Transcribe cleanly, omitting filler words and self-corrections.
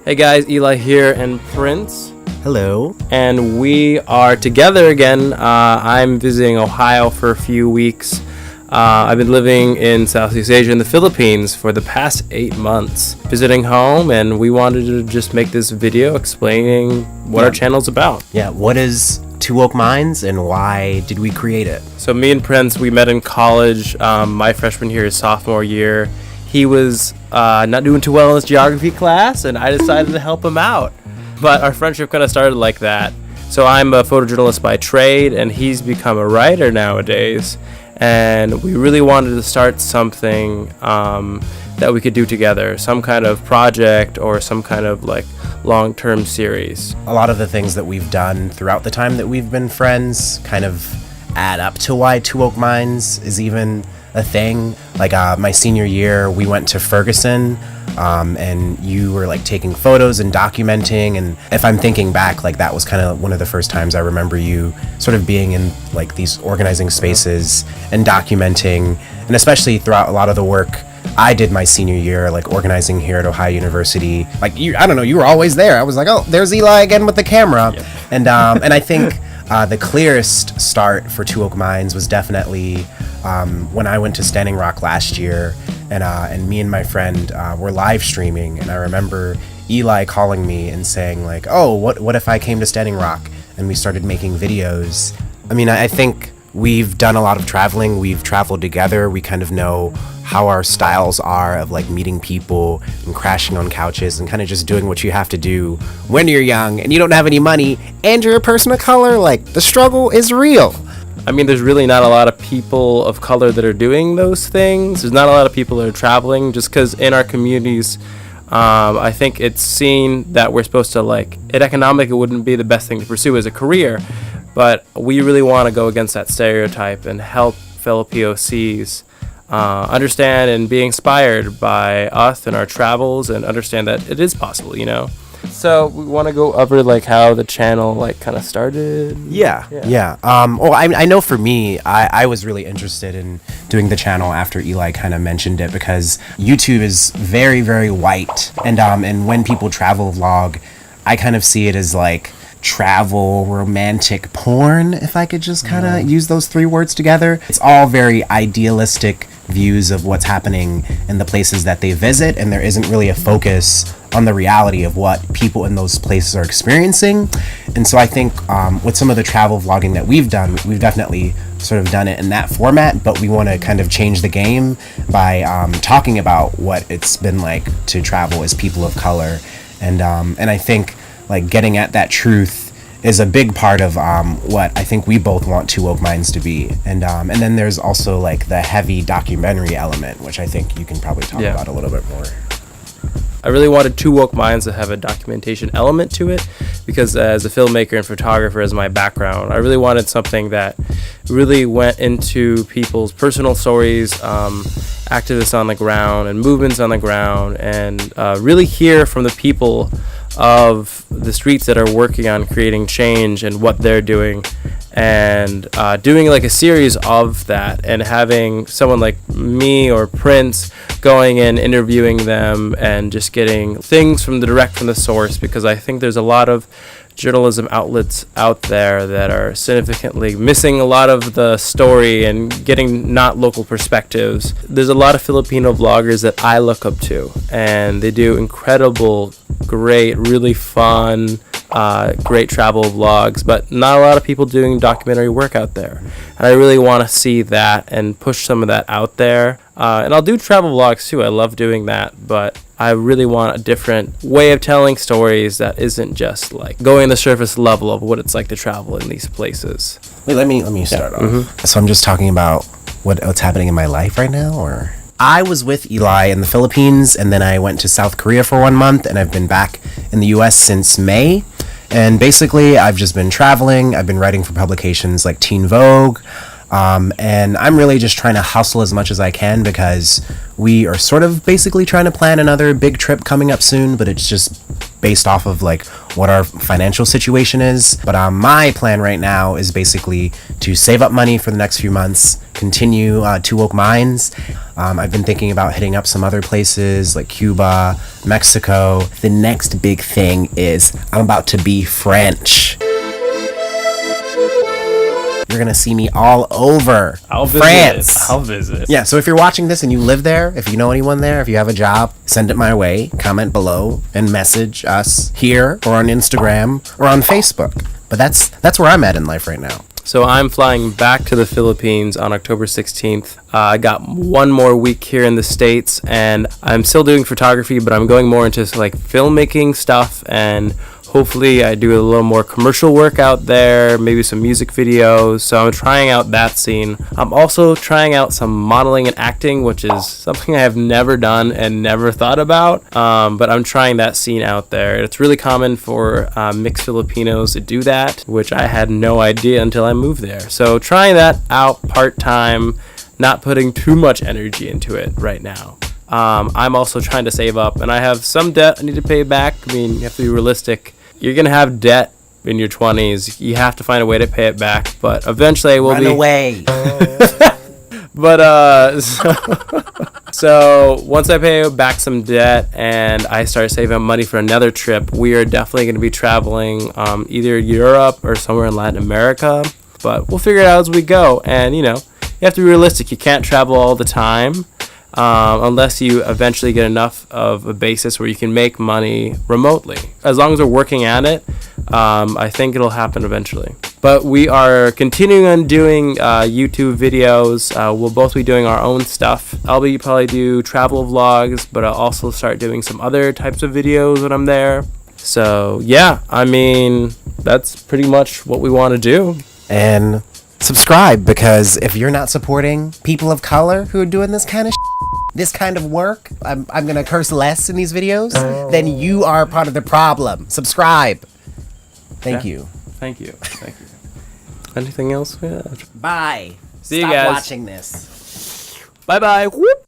Hey guys, Eli here and Prince. Hello. And we are together again. I'm visiting Ohio for a few weeks. I've been living in Southeast Asia in the Philippines for the past 8 months, visiting home, and we wanted to just make this video explaining what our channel's about. Yeah, what is TwoWokeMinds and why did we create it? So me and Prince, we met in college. My freshman year, his sophomore year. He was not doing too well in his geography class, and I decided to help him out. But our friendship kind of started like that. So I'm a photojournalist by trade, and he's become a writer nowadays. And we really wanted to start something that we could do together, some kind of project or some kind of like long-term series. A lot of the things that we've done throughout the time that we've been friends kind of add up to why TwoWokeMinds is even a thing. Like my senior year, we went to Ferguson, and you were like taking photos and documenting, and if I'm thinking back, like that was kind of one of the first times I remember you sort of being in like these organizing spaces and documenting, and especially throughout a lot of the work I did my senior year, like organizing here at Ohio University. Like I don't know, you were always there. I was like, oh, there's Eli again with the camera. Yep. And I think the clearest start for TwoWokeMinds was definitely when I went to Standing Rock last year, and me and my friend were live streaming, and I remember Eli calling me and saying like, oh, what if I came to Standing Rock? And we started making videos. I mean, I think we've done a lot of traveling. We've traveled together. We kind of know how our styles are of like meeting people and crashing on couches and kind of just doing what you have to do when you're young and you don't have any money and you're a person of color. Like, the struggle is real. I mean, there's really not a lot of people of color that are doing those things. There's not a lot of people that are traveling, just because in our communities, I think it's seen that we're supposed to like, it economically wouldn't be the best thing to pursue as a career, but we really want to go against that stereotype and help fellow POCs understand and be inspired by us and our travels, and understand that it is possible, you know? So we want to go over like how the channel like kind of started. Yeah. Well, I know for me, I was really interested in doing the channel after Eli kind of mentioned it, because YouTube is very, very white, and when people travel vlog, I kind of see it as like travel romantic porn, if I could just kind of use those 3 words together. It's all very idealistic views of what's happening in the places that they visit, and there isn't really a focus on the reality of what people in those places are experiencing. And so I think with some of the travel vlogging that we've done, we've definitely sort of done it in that format, but we want to kind of change the game by talking about what it's been like to travel as people of color, and I think like getting at that truth is a big part of what I think we both want TwoWokeMinds to be. And then there's also like the heavy documentary element, which I think you can probably talk about a little bit more. I really wanted TwoWokeMinds to have a documentation element to it, because as a filmmaker and photographer, as my background, I really wanted something that really went into people's personal stories, activists on the ground and movements on the ground, and really hear from the people of the streets that are working on creating change and what they're doing, and doing like a series of that, and having someone like me or Prince going and interviewing them and just getting things from the source, because I think there's a lot of journalism outlets out there that are significantly missing a lot of the story and getting not local perspectives. There's a lot of Filipino vloggers that I look up to, and they do incredible, great, really fun, great travel vlogs, but not a lot of people doing documentary work out there. And I really want to see that and push some of that out there. And I'll do travel vlogs too. I love doing that, but I really want a different way of telling stories that isn't just like going the surface level of what it's like to travel in these places. Wait, let me start off. So I'm just talking about what's happening in my life right now, or? I was with Eli in the Philippines, and then I went to South Korea for 1 month, and I've been back in the US since May. And basically, I've just been traveling. I've been writing for publications like Teen Vogue. And I'm really just trying to hustle as much as I can, because we are sort of basically trying to plan another big trip coming up soon, but it's just based off of like what our financial situation is. But my plan right now is basically to save up money for the next few months, continue TwoWokeMinds. I've been thinking about hitting up some other places like Cuba, Mexico. The next big thing is I'm about to be French. You're gonna see me all over France. I'll visit. Yeah, so if you're watching this and you live there, if you know anyone there, if you have a job, send it my way, comment below, and message us here or on Instagram or on Facebook. But that's where I'm at in life right now. So I'm flying back to the Philippines on October 16th. I got one more week here in the States, and I'm still doing photography, but I'm going more into like filmmaking stuff, and hopefully I do a little more commercial work out there, maybe some music videos. So I'm trying out that scene. I'm also trying out some modeling and acting, which is something I have never done and never thought about. But I'm trying that scene out there. It's really common for mixed Filipinos to do that, which I had no idea until I moved there. So trying that out part-time, not putting too much energy into it right now. I'm also trying to save up, and I have some debt I need to pay back. I mean, you have to be realistic. You're going to have debt in your 20s. You have to find a way to pay it back, but eventually it will Run away. But, so once I pay back some debt and I start saving money for another trip, we are definitely going to be traveling either Europe or somewhere in Latin America, but we'll figure it out as we go. And, you know, you have to be realistic. You can't travel all the time. Unless you eventually get enough of a basis where you can make money remotely. As long as we're working at it, I think it'll happen eventually. But we are continuing on doing YouTube videos. We'll both be doing our own stuff. I'll probably do travel vlogs, but I'll also start doing some other types of videos when I'm there. So yeah, I mean, that's pretty much what we want to do. And subscribe, because if you're not supporting people of color who are doing this kind of this kind of work, I'm gonna curse less in these videos, then you are part of the problem. Subscribe. Thank you. Thank you. Thank you. Anything else? Yeah. Bye. See you Stop guys. watching this. Bye bye. Whoop.